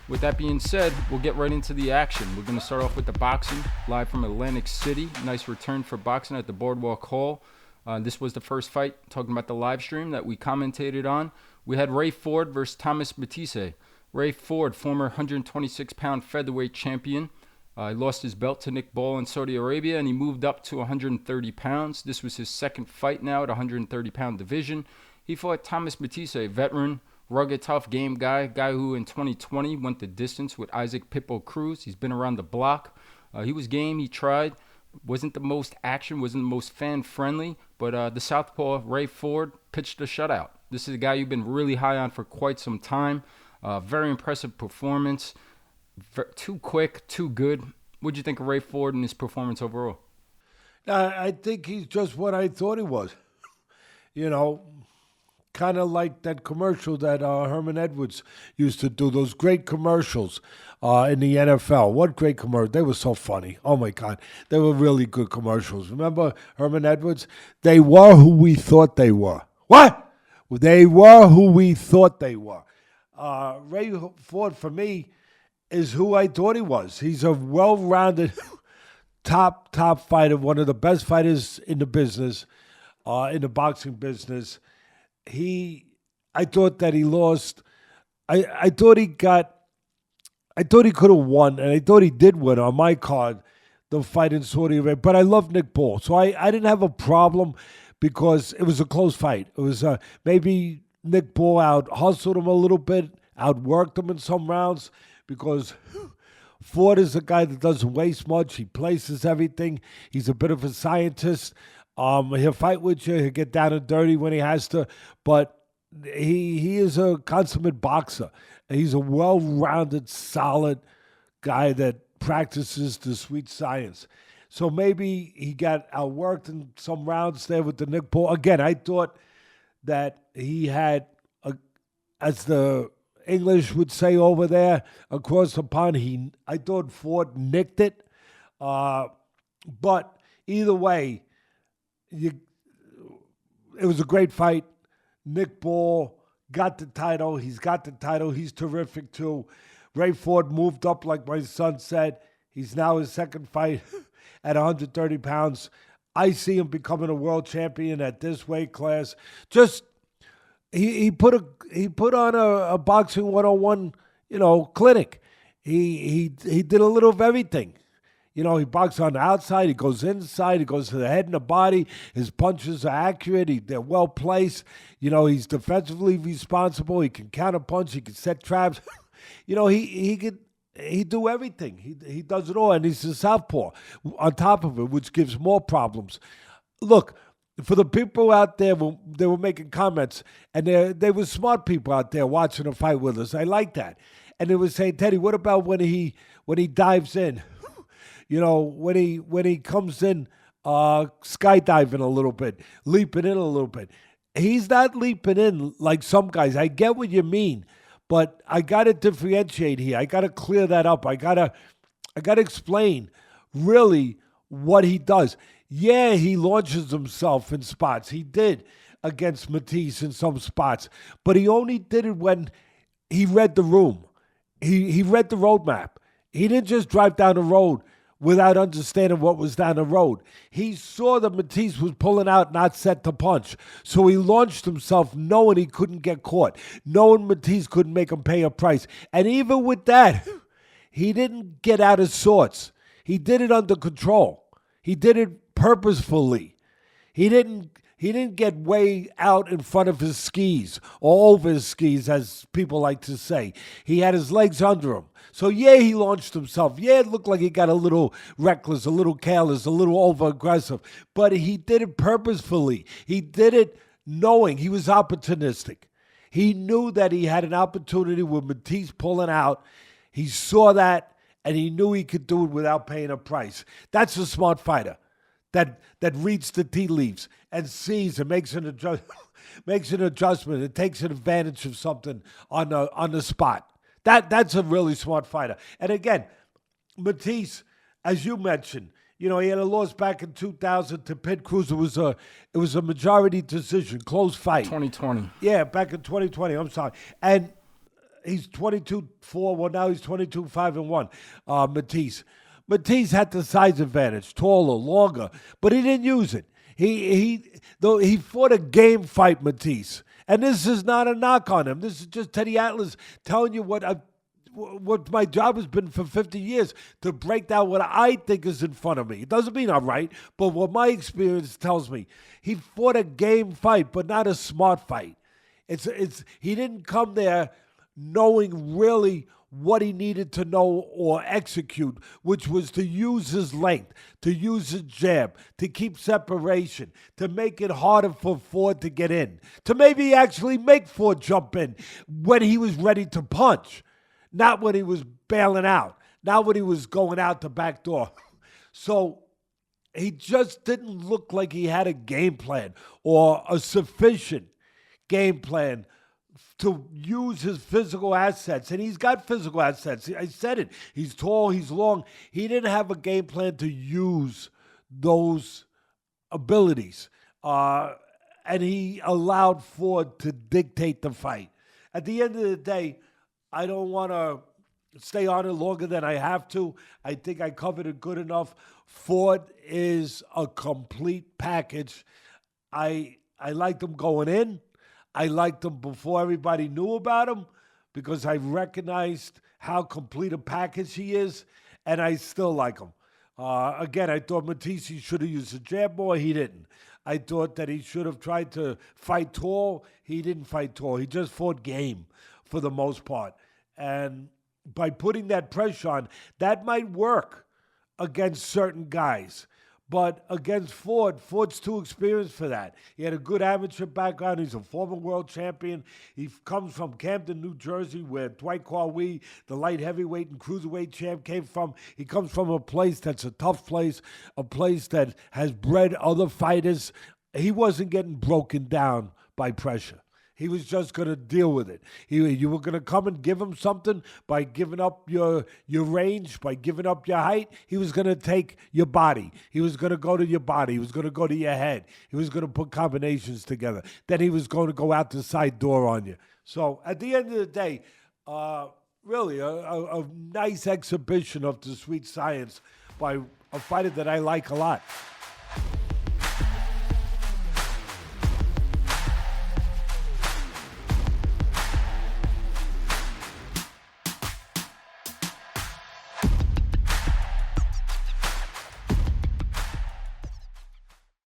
With that being said, we'll get right into the action. We're going to start off with the boxing, live from Atlantic City. Nice return for boxing at the Boardwalk Hall. This was the first fight, talking about the live stream that we commentated on. We had Ray Ford versus Thomas Mattice. Ray Ford, former 126-pound featherweight champion. He lost his belt to Nick Ball in Saudi Arabia, and he moved up to 130 pounds. This was his second fight now at 130-pound division. He fought Thomas Mattice, a veteran, rugged, tough game guy who in 2020 went the distance with Isaac Pitbull Cruz. He's been around the block. He was game. He tried. Wasn't the most action, wasn't the most fan-friendly, but the southpaw, Ray Ford, pitched a shutout. This is a guy you've been really high on for quite some time. Very impressive performance. Too quick, too good. What'd you think of Ray Ford and his performance overall? I think he's just what I thought he was. You know, kind of like that commercial that Herman Edwards used to do, those great commercials in the NFL. What great commercials. They were so funny. Oh, my God. They were really good commercials. Remember Herman Edwards? They were who we thought they were. What? They were who we thought they were. Ray Ford, for me, is who I thought he was. He's a well-rounded top fighter, one of the best fighters in the business, in the boxing business. I thought that he lost. I thought he could have won, and I thought he did win on my card, the fight in Saudi Arabia. But I love Nick Ball, so I didn't have a problem because it was a close fight. It was maybe Nick Ball out-hustled him a little bit, outworked him in some rounds because Ford is a guy that doesn't waste much. He places everything. He's a bit of a scientist. He'll fight with you. He'll get down and dirty when he has to, but he is a consummate boxer. He's a well-rounded, solid guy that practices the sweet science. So maybe he got outworked in some rounds there with the Nick Ball. Again, I thought that he had, as the English would say over there across the pond, I thought Ford nicked it. But either way, it was a great fight. Nick Ball got the title. He's got the title. He's terrific, too. Ray Ford moved up, like my son said. He's now his second fight at 130 pounds. I see him becoming a world champion at this weight class. Just, he put on a boxing 101, clinic. He did a little of everything. He boxes on the outside, he goes inside, he goes to the head and the body. His punches are accurate, they're well placed. He's defensively responsible, he can counter punch, he can set traps. He do everything. He does it all, and he's a southpaw on top of it, which gives more problems. Look, for the people out there, they were making comments, and they were smart people out there watching the fight with us. I like that. And they were saying, Teddy, what about when he dives in? When he comes in skydiving a little bit, leaping in a little bit. He's not leaping in like some guys. I get what you mean, but I got to differentiate here. I got to clear that up. I got to explain really what he does. Yeah, he launches himself in spots. He did against Mattice in some spots, but he only did it when he read the room. He read the roadmap. He didn't just drive down the road without understanding what was down the road. He saw that Mattice was pulling out, not set to punch. So he launched himself knowing he couldn't get caught, knowing Mattice couldn't make him pay a price. And even with that, he didn't get out of sorts. He did it under control. He did it purposefully. He didn't get way out in front of his skis or over his skis, as people like to say. He had his legs under him. So, yeah, he launched himself. Yeah, it looked like he got a little reckless, a little careless, a little over-aggressive. But he did it purposefully. He did it knowing he was opportunistic. He knew that he had an opportunity with Mattice pulling out. He saw that, and he knew he could do it without paying a price. That's a smart fighter that reads the tea leaves and sees and makes an adjustment and takes an advantage of something on the spot. That's a really smart fighter. And again, Mattice, as you mentioned, he had a loss back in 2000 to Pitt Cruz. It was a majority decision, close fight. 2020. Yeah, back in 2020. I'm sorry. And he's 22-4. Well, now he's 22-5-1. Mattice had the size advantage, taller, longer, but he didn't use it. He fought a game fight, Mattice. And this is not a knock on him. This is just Teddy Atlas telling you what my job has been for 50 years, to break down what I think is in front of me. It doesn't mean I'm right, but what my experience tells me. He fought a game fight, but not a smart fight. He didn't come there knowing really what he needed to know or execute, which was to use his length, to use his jab, to keep separation, to make it harder for Ford to get in, to maybe actually make Ford jump in when he was ready to punch, not when he was bailing out, not when he was going out the back door. So he just didn't look like he had a game plan or a sufficient game plan to use his physical assets. And he's got physical assets. I said it. He's tall, he's long. He didn't have a game plan to use those abilities. And he allowed Ford to dictate the fight. At the end of the day, I don't want to stay on it longer than I have to. I think I covered it good enough. Ford is a complete package. I liked him going in. I liked him before everybody knew about him because I recognized how complete a package he is, and I still like him. Again, I thought Mattice should have used the jab more. He didn't. I thought that he should have tried to fight tall. He didn't fight tall. He just fought game for the most part. And by putting that pressure on, that might work against certain guys. But against Ford's too experienced for that. He had a good amateur background. He's a former world champion. He comes from Camden, New Jersey, where Dwight Quarwee, the light heavyweight and cruiserweight champ, came from. He comes from a place that's a tough place, a place that has bred other fighters. He wasn't getting broken down by pressure. He was just going to deal with it. You were going to come and give him something by giving up your range, by giving up your height. He was going to take your body. He was going to go to your body. He was going to go to your head. He was going to put combinations together. Then he was going to go out the side door on you. So at the end of the day, really a nice exhibition of the sweet science by a fighter that I like a lot.